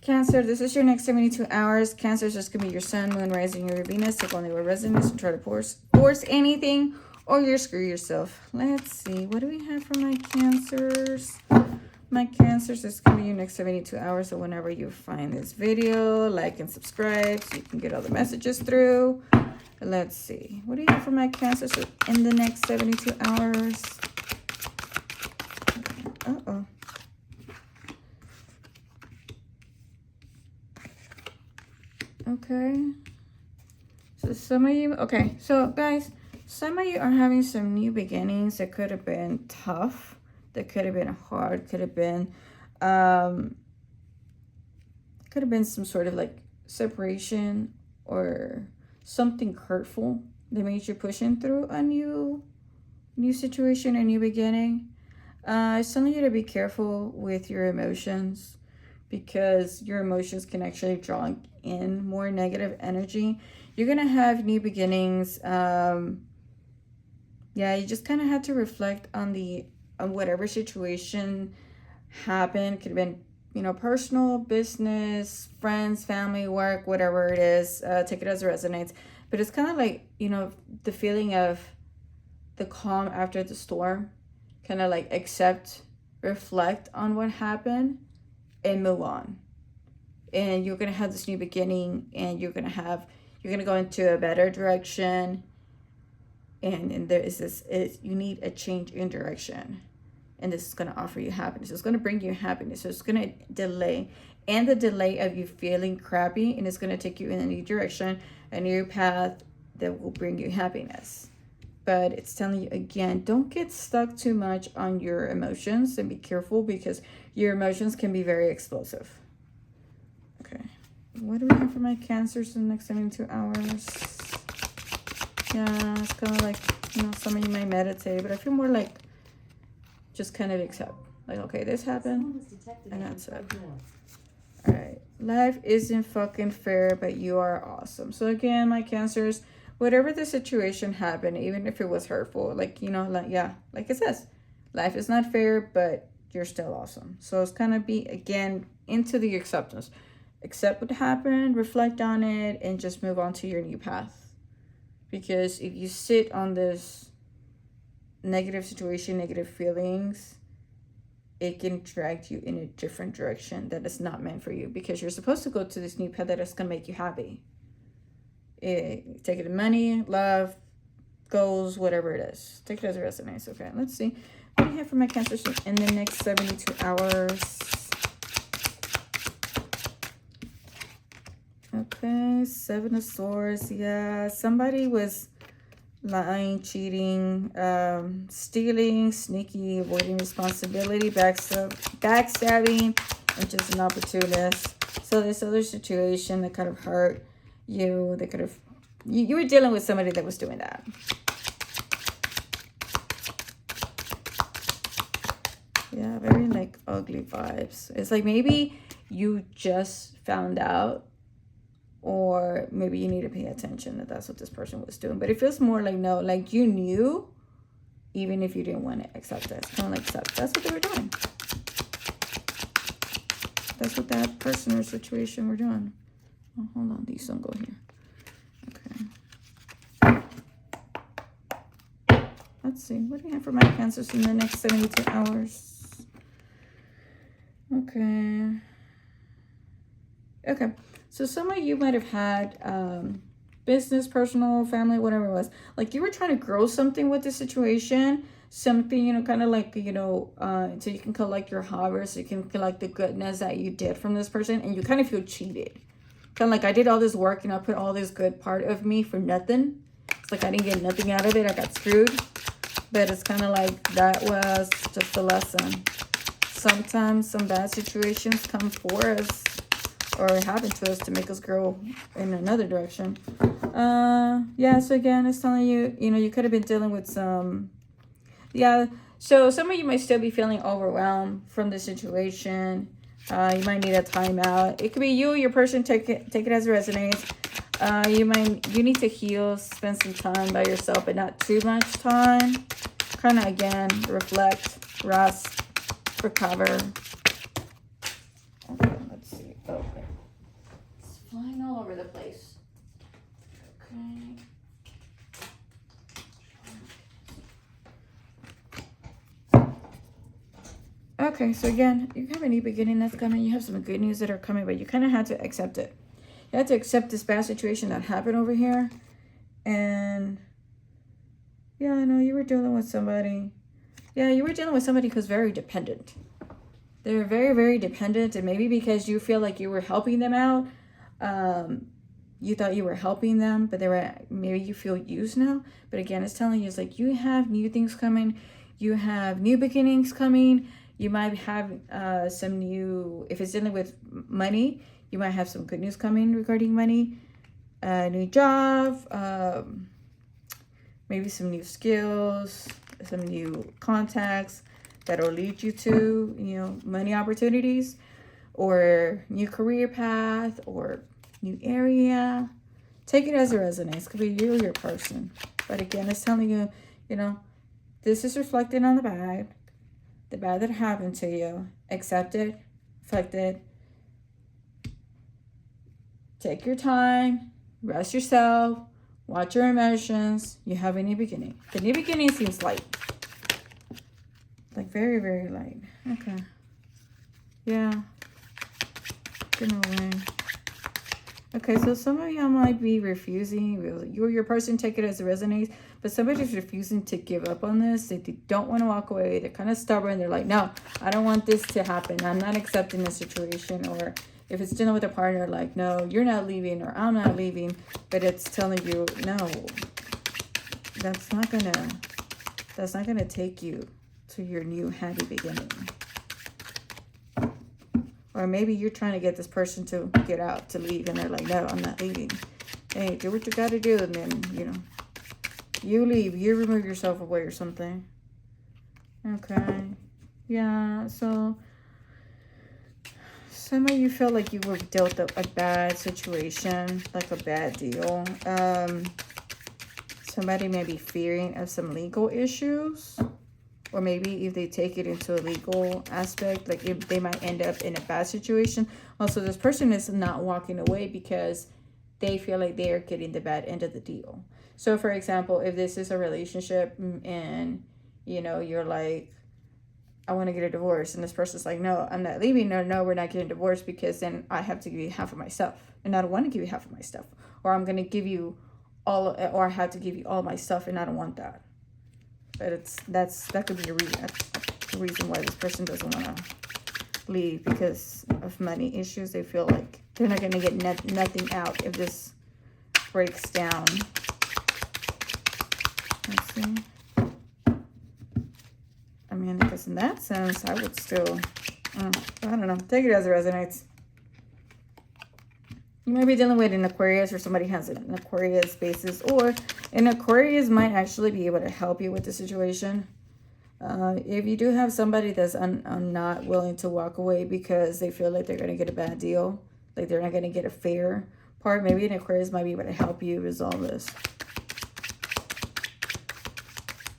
Cancer, this is your next 72 hours. Cancer is just going to be your sun, moon, rising, your Venus. Take only what resonates and try to force anything or you screw yourself. Let's see. What do we have for my Cancers? My Cancers, this is going to be your next 72 hours. So whenever you find this video, like and subscribe so you can get all the messages through. Let's see. What do you have for my Cancers in the next 72 hours? Uh-oh. Okay, so some of you, okay, so guys, some of you are having some new beginnings that could have been tough, that could have been hard, could have been some sort of like separation or something hurtful that made you pushing through a new situation, a new beginning. It's telling you to be careful with your emotions, because your emotions can actually draw in more negative energy. You're going to have new beginnings. Yeah, you just kind of have to reflect on whatever situation happened. Could have been, personal, business, friends, family, work, whatever it is. Take it as it resonates. But it's kind of like, the feeling of the calm after the storm. Kind of like accept, reflect on what happened, and move on. And you're going to have this new beginning, and you're going to go into a better direction. And there is you need a change in direction. And this is going to offer you happiness. It's going to bring you happiness. So it's going to delay. And the delay of you feeling crappy, and it's going to take you in a new direction, a new path that will bring you happiness. But it's telling you again, don't get stuck too much on your emotions, and be careful, because your emotions can be very explosive. Okay, what do we have for my Cancers in the next 72 hours? Yeah, it's kind of like, some of you might meditate, but I feel more like just kind of accept. Like, okay, this happened, and that's it. All right, life isn't fucking fair, but you are awesome. So again, my Cancers, whatever the situation happened, even if it was hurtful, like it says, life is not fair, but you're still awesome. So it's kind of be, again, into the acceptance. Accept what happened, reflect on it, and just move on to your new path. Because if you sit on this negative situation, negative feelings, it can drag you in a different direction that is not meant for you. Because you're supposed to go to this new path that is going to make you happy. Take it in money, love, goals, whatever it is. Take it as it resonates. Okay, let's see. What do you have for my Cancers in the next 72 hours? Okay, 7 of Swords. Yeah, somebody was lying, cheating, stealing, sneaky, avoiding responsibility, backstabbing, and just an opportunist. So this other situation that kind of hurt you, they could have, you were dealing with somebody that was doing that. Yeah, very like ugly vibes. It's like maybe you just found out, or maybe you need to pay attention that that's what this person was doing. But it feels more like, no, like you knew, even if you didn't want to accept it. It's kind of like, accept. That's what they were doing. That's what that person or situation were doing. Oh, hold on, these don't go here. Okay. Let's see. What do you have for my Cancers in the next 72 hours? Okay. Okay. So some of you might have had business, personal, family, whatever it was. Like you were trying to grow something with the situation. Something, kind of like, so you can collect your harvest. So you can collect the goodness that you did from this person. And you kind of feel cheated. Kind of like, I did all this work and I put all this good part of me for nothing. It's like I didn't get nothing out of it. I got screwed. But it's kind of like that was just a lesson. Sometimes some bad situations come for us or happen to us to make us grow in another direction. Yeah, so again, it's telling you, you could have been dealing with some... Yeah, so some of you might still be feeling overwhelmed from the situation. You might need a timeout. It could be you, your person, take it as it resonates. You need to heal, spend some time by yourself, but not too much time. Kind of, again, reflect, rest, recover. Okay, let's see. Okay. It's flying all over the place. Okay. Okay, so again, you have a new beginning that's coming. You have some good news that are coming, but you kind of had to accept it. You had to accept this bad situation that happened over here. And yeah, I know you were dealing with somebody. Yeah, you were dealing with somebody who's very dependent. They're very, very dependent. And maybe because you feel like you were helping them out, you thought you were helping them, but they were, maybe you feel used now. But again, it's telling you, it's like you have new things coming. You have new beginnings coming. You might have some new, if it's dealing with money, you might have some good news coming regarding money, a new job, maybe some new skills, some new contacts that'll lead you to, money opportunities, or new career path, or new area. Take it as it resonates. It could be you or your person. But again, it's telling you, this is reflected on the bad that happened to you. Accept it, reflect it. Take your time, rest yourself, watch your emotions. You have a new beginning. The new beginning seems light. Like very, very light. Okay. Yeah. Get away. Okay, so some of y'all might be refusing. You or your person, take it as it resonates. But somebody's refusing to give up on this. They don't want to walk away. They're kind of stubborn. They're like, no, I don't want this to happen. I'm not accepting this situation. Or if it's dealing with a partner, like, no, you're not leaving, or I'm not leaving. But it's telling you, no, that's not gonna take you to your new happy beginning. Or maybe you're trying to get this person to get out, to leave, and they're like, no, I'm not leaving. Hey, do what you got to do, and then, you leave. You remove yourself away or something. Okay. Yeah, so some of you feel like you were dealt a bad situation, like a bad deal. Somebody may be fearing of some legal issues. Or maybe if they take it into a legal aspect, like they might end up in a bad situation. Also, this person is not walking away because they feel like they are getting the bad end of the deal. So, for example, if this is a relationship and, you're like, I want to get a divorce. And this person's like, no, I'm not leaving. No, we're not getting divorced because then I have to give you half of my stuff. And I don't want to give you half of my stuff. Or I'm going to give you or I have to give you all my stuff and I don't want that. But that could be a reason why this person doesn't want to leave, because of money issues. They feel like they're not going to get nothing out if this breaks down. Let's see. I mean, because in that sense, I would still, I don't know. Take it as it resonates. You might be dealing with an Aquarius, or somebody has an Aquarius basis, or an Aquarius might actually be able to help you with the situation. If you do have somebody that's not willing to walk away because they feel like they're going to get a bad deal, like they're not going to get a fair part, maybe an Aquarius might be able to help you resolve this.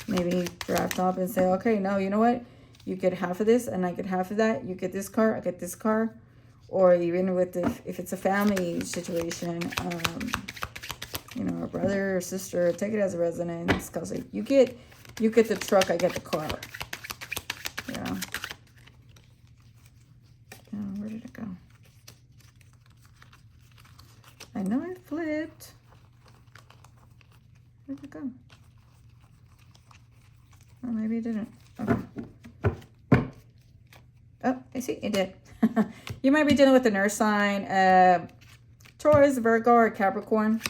Maybe draft up and say, okay, no, you know what? You get half of this and I get half of that. You get this car, I get this car. Or even with if it's a family situation, a brother or sister, take it as a resonance. Because if you get the truck, I get the car. Yeah. Oh, where did it go? I know it flipped. Where did it go? Oh, maybe it didn't. Okay. Oh, I see, it did. You might be dealing with an earth sign, Taurus, Virgo, or Capricorn.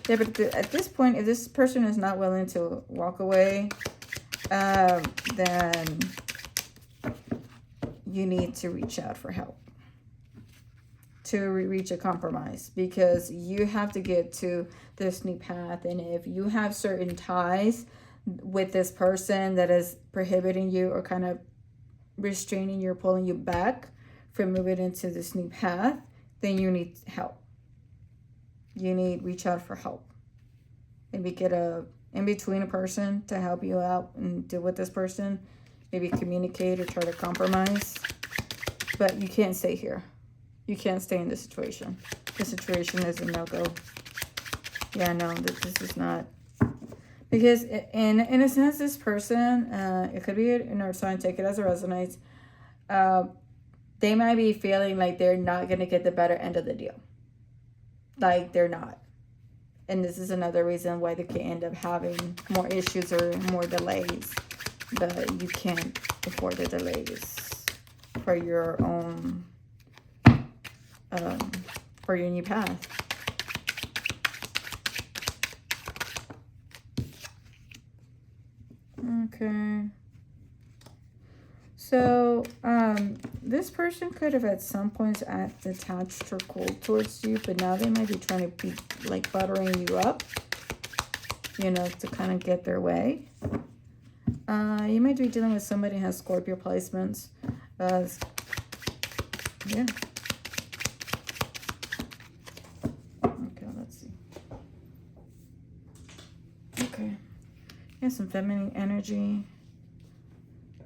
Yeah, but at this point, if this person is not willing to walk away, then you need to reach out for help to reach a compromise, because you have to get to this new path. And if you have certain ties with this person that is prohibiting you or kind of restraining you or pulling you back from moving into this new path, then you need help. You need reach out for help. Maybe get a in-between person to help you out and deal with this person, maybe communicate or try to compromise. But you can't stay here. You can't stay in this situation. The situation is a no-go. Yeah, no, this is not. Because in a sense, this person, it could be an earth sign, take it as it resonates. They might be feeling like they're not going to get the better end of the deal. Like they're not. And this is another reason why they can end up having more issues or more delays. But you can't afford the delays for your own, for your new path. Okay. So, this person could have at some points attached or cold towards you, but now they might be trying to be like buttering you up, you know, to kind of get their way. You might be dealing with somebody who has Scorpio placements. Yeah. Okay, let's see. Okay. Here's some feminine energy.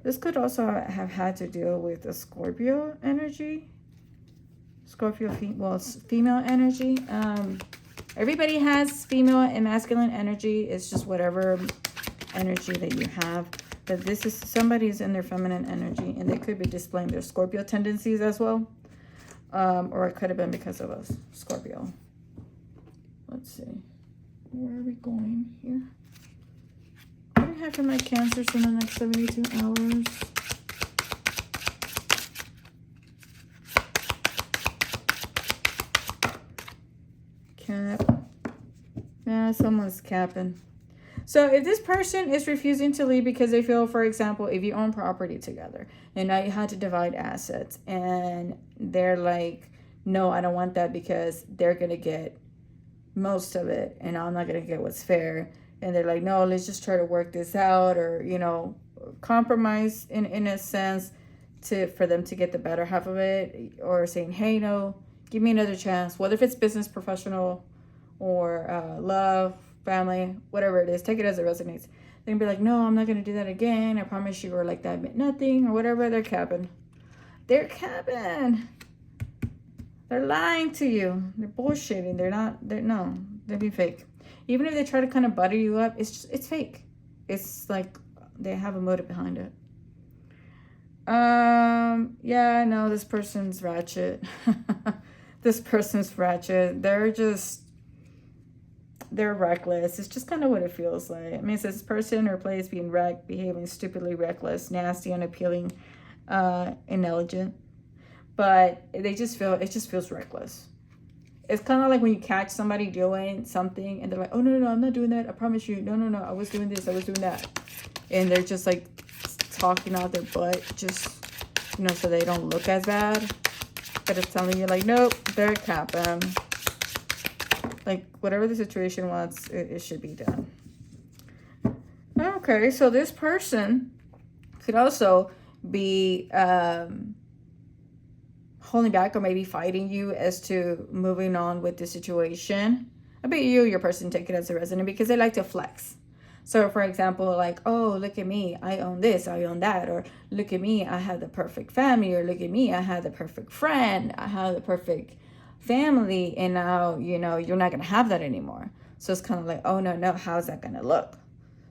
This could also have had to deal with a Scorpio energy. Scorpio, female energy. Everybody has female and masculine energy. It's just whatever energy that you have. But this is somebody's in their feminine energy, and they could be displaying their Scorpio tendencies as well. Or it could have been because of a Scorpio. Let's see. Where are we going here? What do I have for my Cancers in the next 72 hours? Cap. Yeah, someone's capping. So if this person is refusing to leave because they feel, for example, if you own property together and now you had to divide assets and they're like, no, I don't want that because they're going to get most of it and I'm not going to get what's fair. And they're like, no, let's just try to work this out, or, you know, compromise in a sense for them to get the better half of it, or saying, hey, no, give me another chance, whether if it's business, professional, or love, family, whatever it is, take it as it resonates. They can be like, no, I'm not going to do that again. I promise you, or like that meant nothing, or whatever. They're capping. They're capping. They're lying to you. They're bullshitting. They're being fake. Even if they try to kind of butter you up, it's fake. It's like they have a motive behind it. Yeah, I know this person's ratchet. This person's ratchet. They're reckless. It's just kind of what it feels like. I mean, it says this person or place being behaving stupidly reckless, nasty, unappealing, inelegant. But it just feels reckless. It's kind of like when you catch somebody doing something and they're like, oh, no, I'm not doing that. I promise you. No, I was doing this. I was doing that. And they're just like talking out their butt just, you know, so they don't look as bad. But it's telling you like, nope, they're capping. Like whatever the situation wants, it should be done. Okay, so this person could also be holding back or maybe fighting you as to moving on with the situation. I bet your person take it as a resident because they like to flex. So for example, like, oh, look at me, I own this, I own that, or look at me, I have the perfect family, or look at me, I have the perfect friend, I have the perfect family, and now, you know, you're not going to have that anymore. So it's kind of like, oh, no, how's that going to look?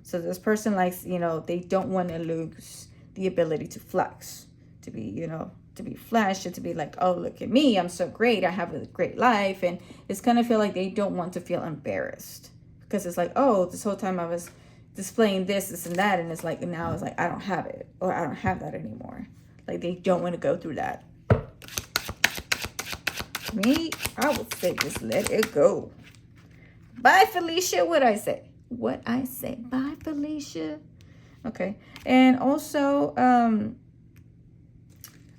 So this person likes, you know, they don't want to lose the ability to flex, to be, you know, to be flashed, and to be like, oh, look at me, I'm so great, I have a great life. And it's kind of feel like they don't want to feel embarrassed because it's like, oh, this whole time I was displaying this and that, and it's like, now it's like, I don't have it, or I don't have that anymore. Like they don't want to go through that. Me, I would say just let it go. Bye, Felicia. What I say? Bye, Felicia. Okay. And also,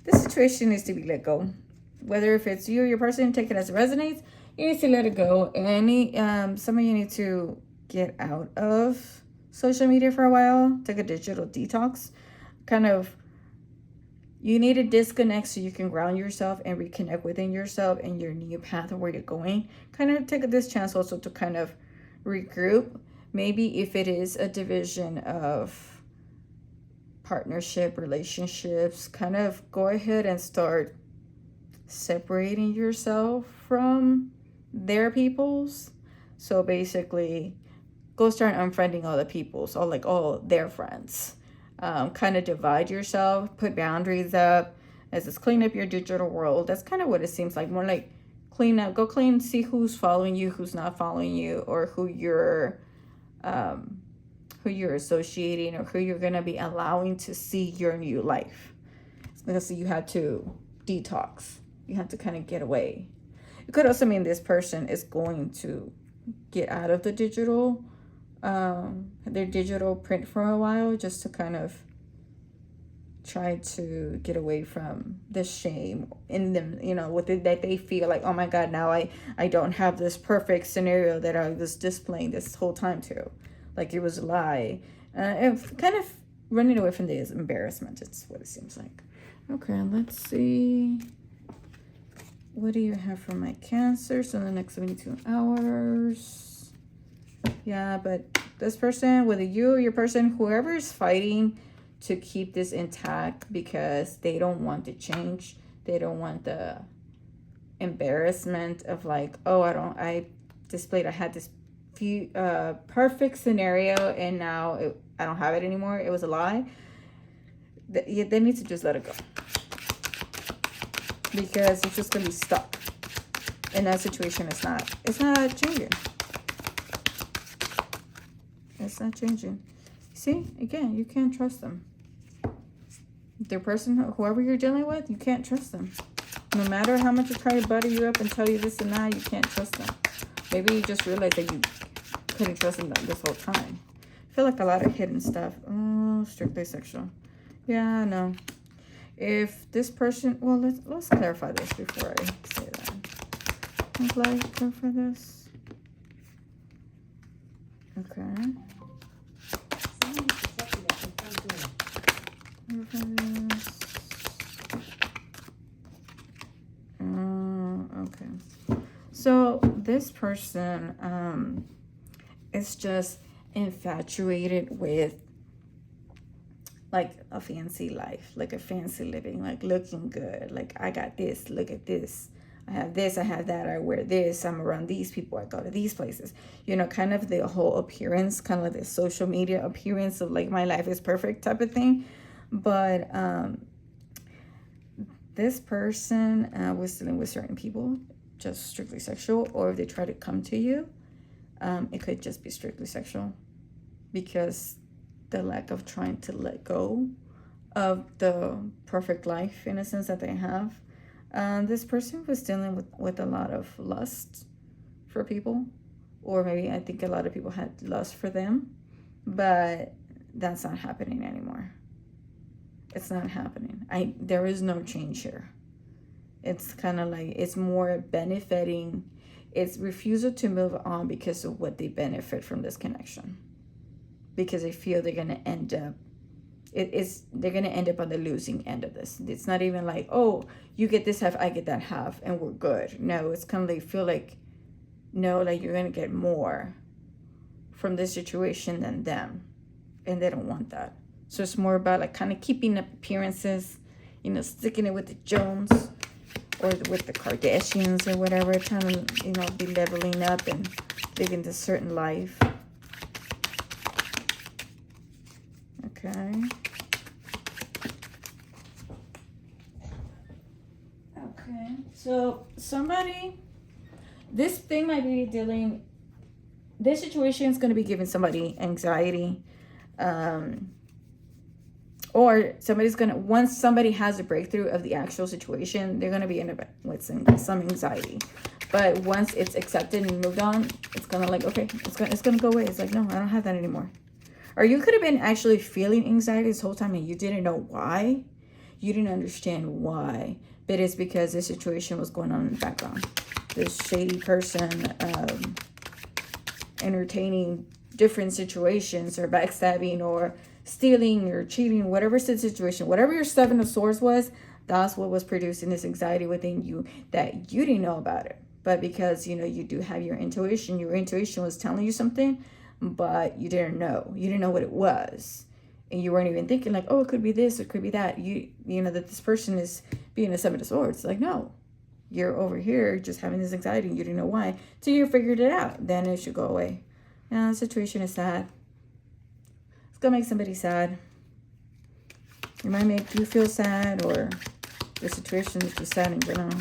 this situation needs to be let go. Whether if it's you or your person, take it as it resonates. You need to let it go. Some of you need to get out of social media for a while. Take a digital detox. Kind of, you need to disconnect so you can ground yourself and reconnect within yourself and your new path of where you're going. Kind of take this chance also to kind of regroup. Maybe if it is a division of partnership, relationships, kind of go ahead and start separating yourself from their peoples. So basically, go start unfriending all the peoples, all their friends. Kind of divide yourself, put boundaries up, as it's clean up your digital world. That's kind of what it seems like. More like go clean, see who's following you, who's not following you, or who you're associating, or who you're gonna be allowing to see your new life. So you have to detox. You have to kind of get away. It could also mean this person is going to get out of the digital, their digital print for a while, just to kind of try to get away from the shame in them, that they feel like, oh my God, now I don't have this perfect scenario that I was displaying this whole time to. Like it was a lie. And kind of running away from the embarrassment. It's what it seems like. Okay, let's see. What do you have for my Cancer? So in the next 72 hours. Yeah, but this person, whether you or your person, whoever is fighting to keep this intact because they don't want to change. They don't want the embarrassment of like, oh, I had this perfect scenario and now I don't have it anymore. It was a lie. They need to just let it go. Because it's just going to be stuck. In that situation, it's not changing. It's not changing. See, again, you can't trust them. The person, whoever you're dealing with, you can't trust them. No matter how much you try to butter you up and tell you this and that, you can't trust them. Maybe you just realized that you couldn't trust them this whole time. I feel like a lot of hidden stuff. Oh, strictly sexual. Yeah, no. If this person, well, let's clarify this before I say that. Clarify this. Okay. Okay. So this person is just infatuated with like a fancy life, like a fancy living, like looking good. Like I got this, look at this. I have this, I have that, I wear this, I'm around these people, I go to these places. Kind of the whole appearance, kind of like the social media appearance of like my life is perfect type of thing. But this person was dealing with certain people, just strictly sexual, or if they try to come to you, it could just be strictly sexual, because the lack of trying to let go of the perfect life, in a sense, that they have. This person was dealing with a lot of lust for people, or maybe I think a lot of people had lust for them, but that's not happening anymore. It's not happening. There is no change here. It's kind of like, it's more benefiting. It's refusal to move on because of what they benefit from this connection. Because they feel they're going to end up, they're going to end up on the losing end of this. It's not even like, oh, you get this half, I get that half, and we're good. No, it's kind of like, feel like, no, like you're going to get more from this situation than them. And they don't want that. So it's more about like kind of keeping up appearances, sticking it with the Jones or with the Kardashians or whatever, trying to, be leveling up and living this certain life. Okay. Okay. So this thing might be this situation is going to be giving somebody anxiety. Or once somebody has a breakthrough of the actual situation, they're going to be in with some anxiety. But once it's accepted and moved on, it's kind of like, okay, it's going to go away. It's like, no, I don't have that anymore. Or you could have been actually feeling anxiety this whole time and you didn't know why. You didn't understand why. But it's because the situation was going on in the background. This shady person entertaining different situations, or backstabbing, or stealing, or cheating, whatever situation, whatever your Seven of Swords was, that's what was producing this anxiety within you that you didn't know about it. But because, you do have your intuition was telling you something, but you didn't know. You didn't know what it was. and you weren't even thinking like, oh, it could be this, it could be that. You know that this person is being a Seven of Swords. Like, no, you're over here just having this anxiety and you didn't know why. Till you figured it out, then it should go away. Now the situation is sad. It's gonna make somebody sad. It might make you feel sad, or the situation is just sad in general.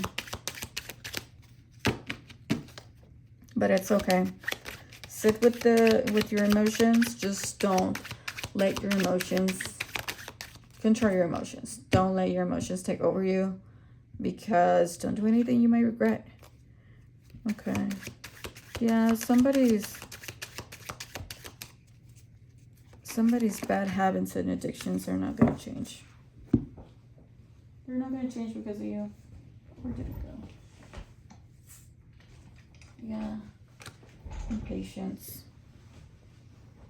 But it's okay. Sit with your emotions. Just don't let your emotions control your emotions. Don't let your emotions take over you, because don't do anything you might regret. Okay. Yeah, somebody's bad habits and addictions are not going to change. They're not going to change because of you. Where did it go? Yeah. And patience.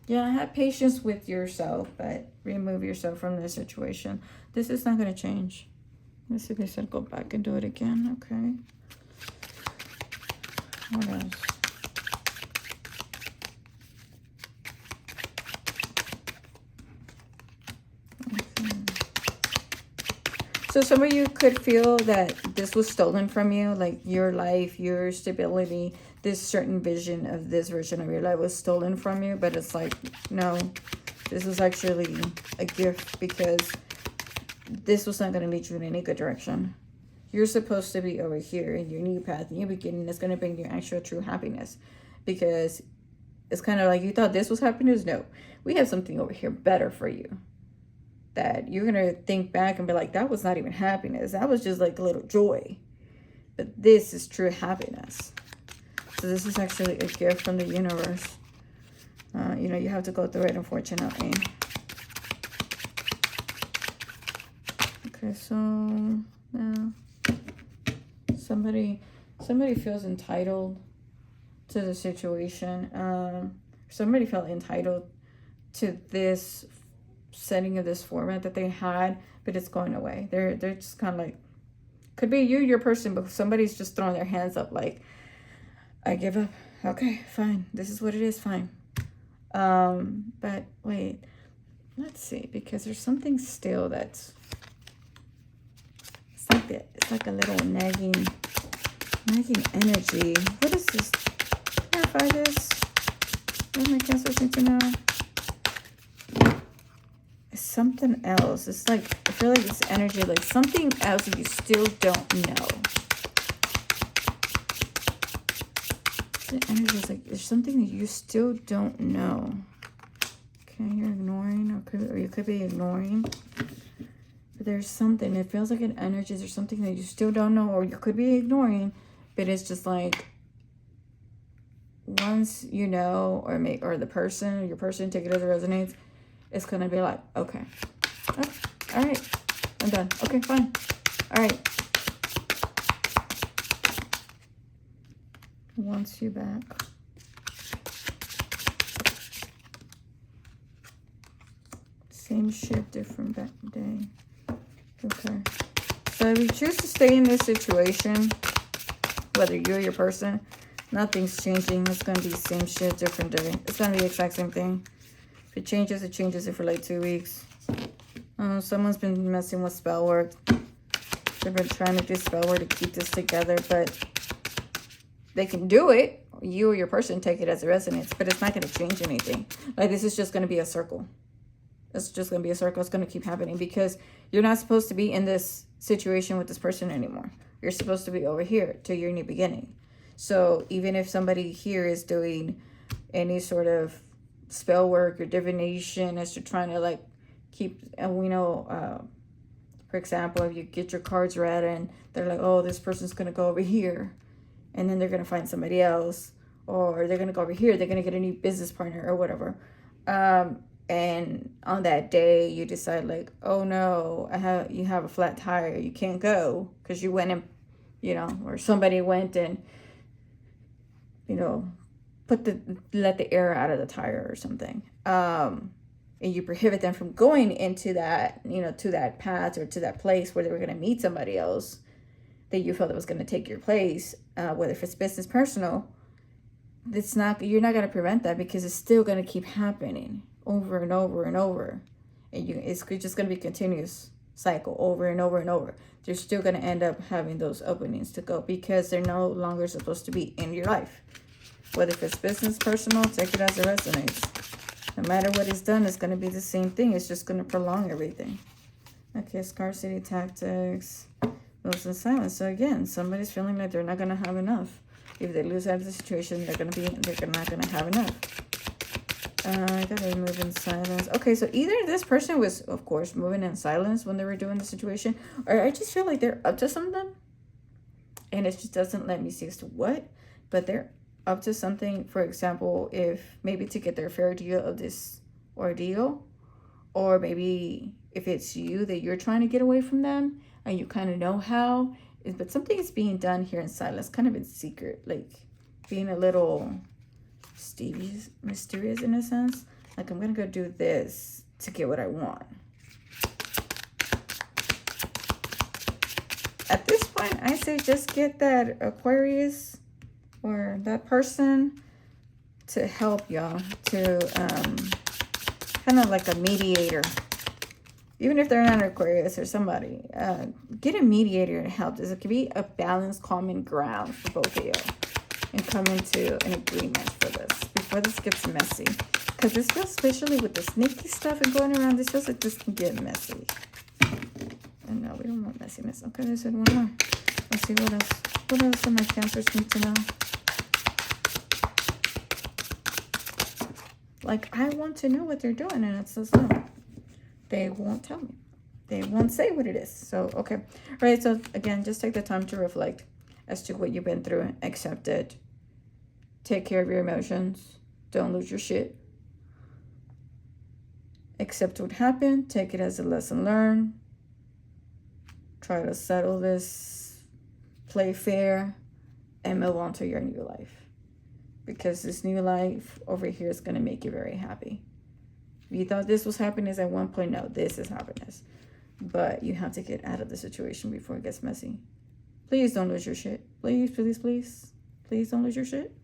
Yeah, have patience with yourself, but remove yourself from this situation. This is not going to change. Let's see if they said go back and do it again. Okay. What else? So some of you could feel that this was stolen from you, like your life, your stability, this certain vision of this version of your life was stolen from you. But it's like, no, this was actually a gift, because this was not going to lead you in any good direction. You're supposed to be over here in your new path, new beginning. That's going to bring you actual true happiness, because it's kind of like you thought this was happiness. No, we have something over here better for you, that you're going to think back and be like, that was not even happiness. That was just like a little joy. But this is true happiness. So this is actually a gift from the universe. You know, you have to go through it, unfortunately. Okay, so now somebody feels entitled to the situation. Somebody felt entitled to this setting of this format that they had, but it's going away. They're just kind of like, could be you, your person, but somebody's just throwing their hands up like, I give up. Okay, fine. This is what it is. Fine. But wait, let's see, because there's something still that's, it's like a little nagging energy. What is this? Clarify this. What my cancers need to know? It's something else. It's like, I feel like it's energy, like something else that you still don't know. The energy is like, there's something that you still don't know. Okay, you're ignoring, or you could be ignoring. But there's something, it feels like an energy. There's something that you still don't know, or you could be ignoring. But it's just like, once you know, or the person, your person, take it as it resonates, it's going to be like, okay. Oh, all right. I'm done. Okay, fine. All right. Wants you back. Same shit, different day. Okay. So if you choose to stay in this situation, whether you or your person, nothing's changing. It's going to be same shit, different day. It's going to be the exact same thing. If it changes, it changes it for like 2 weeks. Someone's been messing with spell work. They've been trying to do spell work to keep this together, but they can do it. You or your person take it as a resonance, but it's not going to change anything. Like, this is just going to be a circle. It's just going to be a circle. It's going to keep happening, because you're not supposed to be in this situation with this person anymore. You're supposed to be over here to your new beginning. So even if somebody here is doing any sort of spell work or divination as to trying to like keep, and we know, for example, if you get your cards read and they're like, oh, this person's going to go over here, and then they're going to find somebody else, or they're going to go over here, they're going to get a new business partner or whatever. And on that day you decide like, oh no, you have a flat tire, you can't go because you went and, you know, or somebody went and, you know, let the air out of the tire or something. And you prohibit them from going into that, you know, to that path or to that place where they were going to meet somebody else that you felt that was going to take your place, whether if it's business, personal. You're not going to prevent that, because it's still going to keep happening over and over and over. And it's just going to be continuous cycle over and over and over. They're still going to end up having those openings to go because they're no longer supposed to be in your life. Whether if it's business, personal, take it as it resonates. No matter what is done, it's going to be the same thing. It's just going to prolong everything. Okay, scarcity tactics. Moves in silence. So again, somebody's feeling like they're not going to have enough. If they lose out of the situation, they're not going to have enough. I gotta move in silence. Okay, so either this person was, of course, moving in silence when they were doing the situation, or I just feel like they're up to something, and it just doesn't let me see as to what, but they're up to something. For example, if maybe to get their fair deal of this ordeal, or maybe if it's you that you're trying to get away from them, and you kind of know how, but something is being done here in silence, kind of in secret, like being a little mysterious in a sense. Like, I'm gonna go do this to get what I want. At this point, I say just get that Aquarius or that person to help y'all, to kind of like a mediator. Even if they're not an Aquarius or somebody, get a mediator to help. This could be a balanced, common ground for both of you, and come into an agreement for this before this gets messy. Because this feels, especially with the sneaky stuff and going around, this feels like this can get messy. And no, we don't want messiness. Okay, I said one more. Let's see what else. What else do my Cancers need to know? Like, I want to know what they're doing, and it says no. They won't tell me. They won't say what it is. So, okay. All right, so again, just take the time to reflect as to what you've been through. Accept it. Take care of your emotions. Don't lose your shit. Accept what happened. Take it as a lesson learned. Try to settle this. Play fair. And move on to your new life. Because this new life over here is going to make you very happy. If you thought this was happiness at one point, no, this is happiness. But you have to get out of the situation before it gets messy. Please don't lose your shit. Please, please, please. Please don't lose your shit.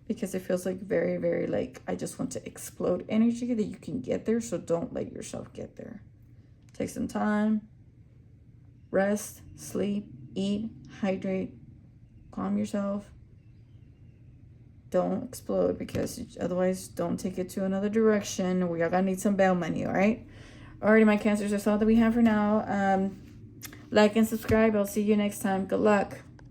Because it feels like very, very like, I just want to explode energy that you can get there. So don't let yourself get there. Take some time. Rest, sleep, eat, hydrate, calm yourself. Don't explode, because otherwise don't take it to another direction. We are going to need some bail money, all right? Alrighty, my Cancers, that's all that we have for now. Like and subscribe. I'll see you next time. Good luck.